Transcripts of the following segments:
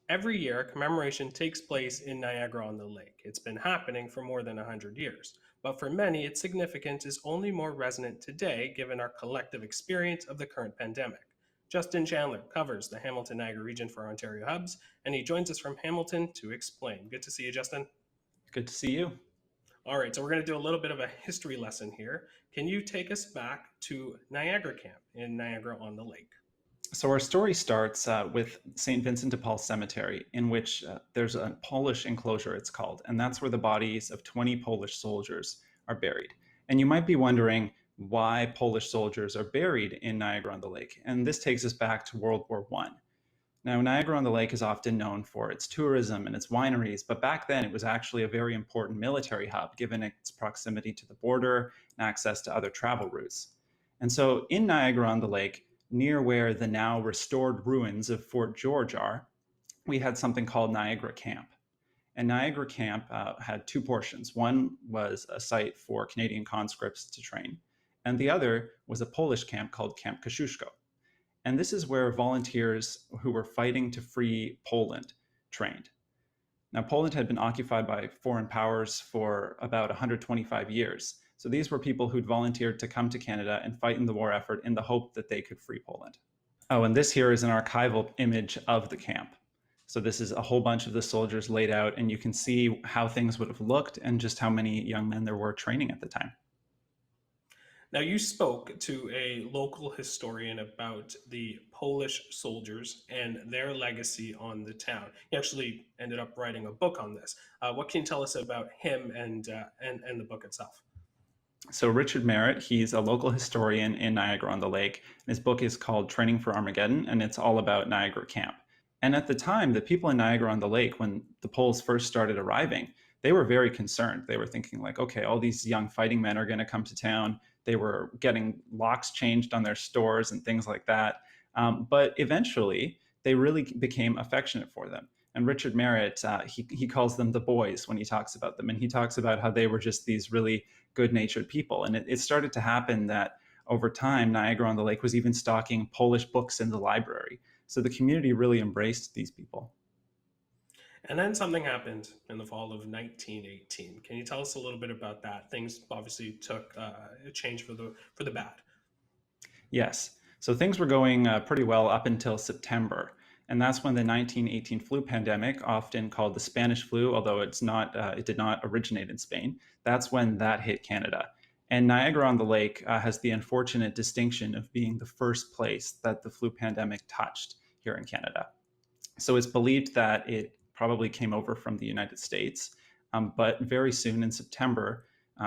Every year, a commemoration takes place in Niagara-on-the-Lake. It's been happening for more than 100 years. But for many, its significance is only more resonant today given our collective experience of the current pandemic. Justin Chandler covers the Hamilton-Niagara region for Ontario Hubs, and he joins us from Hamilton to explain. Good to see you, Justin. Good to see you. All right, so we're going to do a little bit of a history lesson here. Can you take us back to Niagara Camp in Niagara-on-the-Lake? So, our story starts with St. Vincent de Paul Cemetery, in which there's a Polish enclosure, it's called, and that's where the bodies of 20 Polish soldiers are buried. And you might be wondering why Polish soldiers are buried in Niagara-on-the-Lake. And this takes us back to World War One. Now, Niagara-on-the-Lake is often known for its tourism and its wineries, but back then it was actually a very important military hub, given its proximity to the border and access to other travel routes. And so in Niagara-on-the-Lake, near where the now restored ruins of Fort George are, we had something called Niagara Camp. And Niagara Camp had two portions. One was a site for Canadian conscripts to train, and the other was a Polish camp called Camp Kosciuszko. And this is where volunteers who were fighting to free Poland trained. Now, Poland had been occupied by foreign powers for about 125 years. So these were people who'd volunteered to come to Canada and fight in the war effort in the hope that they could free Poland. Oh, and this here is an archival image of the camp. So this is a whole bunch of the soldiers laid out, and you can see how things would have looked and just how many young men there were training at the time. Now, you spoke to a local historian about the Polish soldiers and their legacy on the town. He actually ended up writing a book on this. What can you tell us about him and the book itself? So Richard Merritt, he's a local historian in Niagara-on-the-Lake. His book is called Training for Armageddon, and it's all about Niagara Camp. And at the time, the people in Niagara-on-the-Lake, when the Poles first started arriving, they were very concerned. They were thinking like, okay, all these young fighting men are going to come to town. They were getting locks changed on their stores and things like that. But eventually, they really became affectionate for them. And Richard Merritt, he calls them the boys when he talks about them. And he talks about how they were just these really good-natured people. And it started to happen that over time, Niagara-on-the-Lake was even stocking Polish books in the library. So the community really embraced these people. And then something happened in the fall of 1918. Can you tell us a little bit about that? Things obviously took a change for the bad. Yes. So things were going pretty well up until September. And that's when the 1918 flu pandemic, often called the Spanish flu, although it did not originate in Spain, that's when that hit Canada. And Niagara-on-the-Lake has the unfortunate distinction of being the first place that the flu pandemic touched here in Canada. So it's believed that it probably came over from the United States. But very soon in September,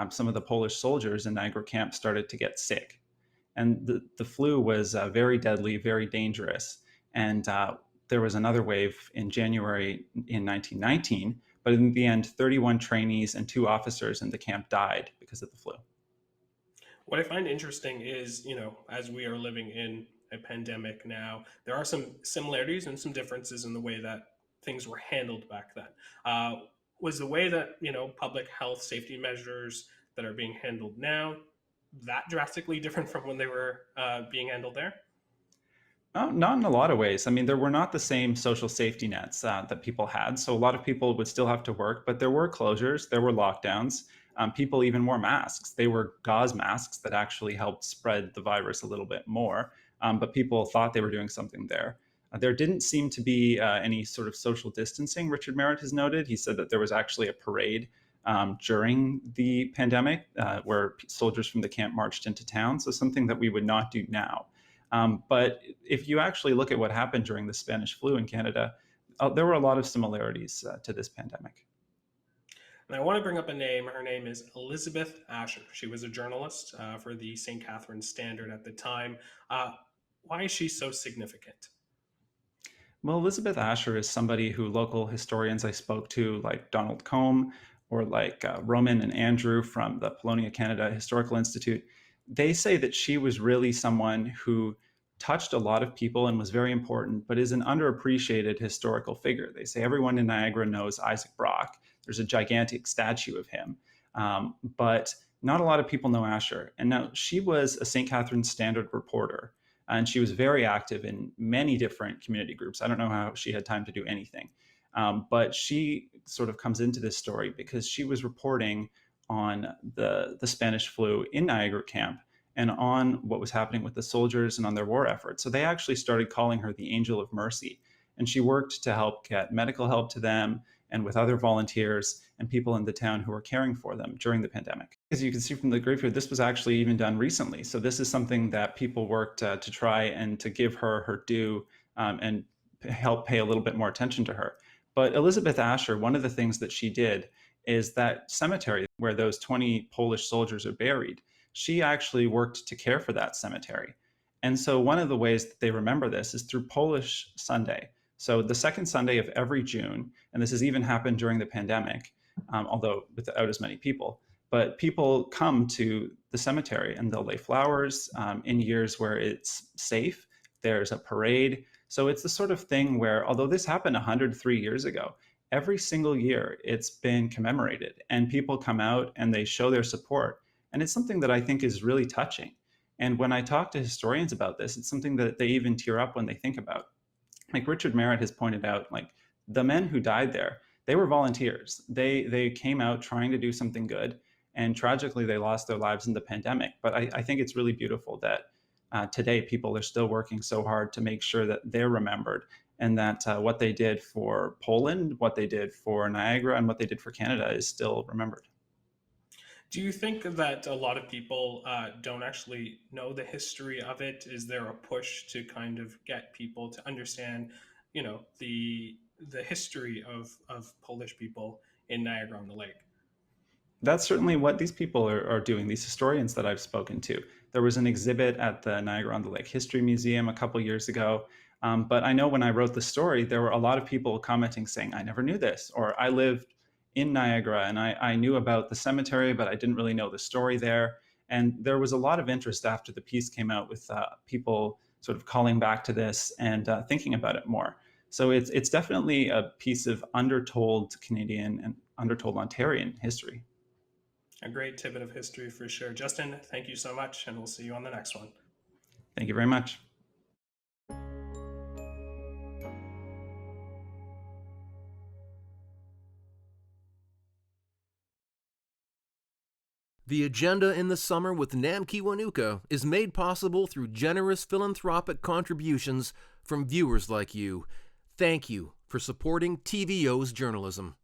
some of the Polish soldiers in Niagara Camp started to get sick. And the flu was very deadly, very dangerous. And there was another wave in January in 1919. But in the end, 31 trainees and two officers in the camp died because of the flu. What I find interesting is, as we are living in a pandemic now, there are some similarities and some differences in the way that things were handled back then. Was the way that, public health safety measures that are being handled now that drastically different from when they were being handled there? Not in a lot of ways. I mean, there were not the same social safety nets that people had. So a lot of people would still have to work, but there were closures, there were lockdowns. People even wore masks. They were gauze masks that actually helped spread the virus a little bit more. But people thought they were doing something there. There didn't seem to be any sort of social distancing, Richard Merritt has noted. He said that there was actually a parade during the pandemic where soldiers from the camp marched into town. So something that we would not do now. But if you actually look at what happened during the Spanish flu in Canada, there were a lot of similarities to this pandemic. And I want to bring up a name. Her name is Elizabeth Ascher. She was a journalist for the St. Catharines Standard at the time. Why is she so significant? Well, Elizabeth Ascher is somebody who local historians I spoke to, like Donald Combe or like Roman and Andrew from the Polonia Canada Historical Institute, they say that she was really someone who touched a lot of people and was very important, but is an underappreciated historical figure. They say everyone in Niagara knows Isaac Brock. There's a gigantic statue of him. But not a lot of people know Asher. And now she was a St. Catharines Standard reporter. And she was very active in many different community groups. I don't know how she had time to do anything. But she sort of comes into this story because she was reporting on the Spanish flu in Niagara camp and on what was happening with the soldiers and on their war efforts. So they actually started calling her the Angel of Mercy. And she worked to help get medical help to them and with other volunteers and people in the town who were caring for them during the pandemic. As you can see from the graveyard, this was actually even done recently. So this is something that people worked to try and to give her her due and help pay a little bit more attention to her. But Elizabeth Ascher, one of the things that she did is that cemetery where those 20 Polish soldiers are buried, she actually worked to care for that cemetery. And so one of the ways that they remember this is through Polish Sunday. So the second Sunday of every June, and this has even happened during the pandemic, although without as many people, but people come to the cemetery and they'll lay flowers in years where it's safe. There's a parade. So it's the sort of thing where, although this happened 103 years ago, every single year it's been commemorated and people come out and they show their support. And it's something that I think is really touching. And when I talk to historians about this, it's something that they even tear up when they think about. Like Richard Merritt has pointed out, like the men who died there, they were volunteers. They came out trying to do something good, and tragically they lost their lives in the pandemic. But I think it's really beautiful that today people are still working so hard to make sure that they're remembered and that what they did for Poland, what they did for Niagara, and what they did for Canada is still remembered. Do you think that a lot of people don't actually know the history of it? Is there a push to kind of get people to understand, the history of Polish people in Niagara-on-the-Lake? That's certainly what these people are doing, these historians that I've spoken to. There was an exhibit at the Niagara-on-the-Lake History Museum a couple years ago. But I know when I wrote the story, there were a lot of people commenting saying, I never knew this, or I lived in Niagara and I knew about the cemetery, but I didn't really know the story there. And there was a lot of interest after the piece came out with people sort of calling back to this and thinking about it more. So it's definitely a piece of undertold Canadian and undertold Ontarian history. A great tidbit of history for sure. Justin, thank you so much, and we'll see you on the next one. Thank you very much. The Agenda in the Summer with Nam Kiwanuka is made possible through generous philanthropic contributions from viewers like you. Thank you for supporting TVO's journalism.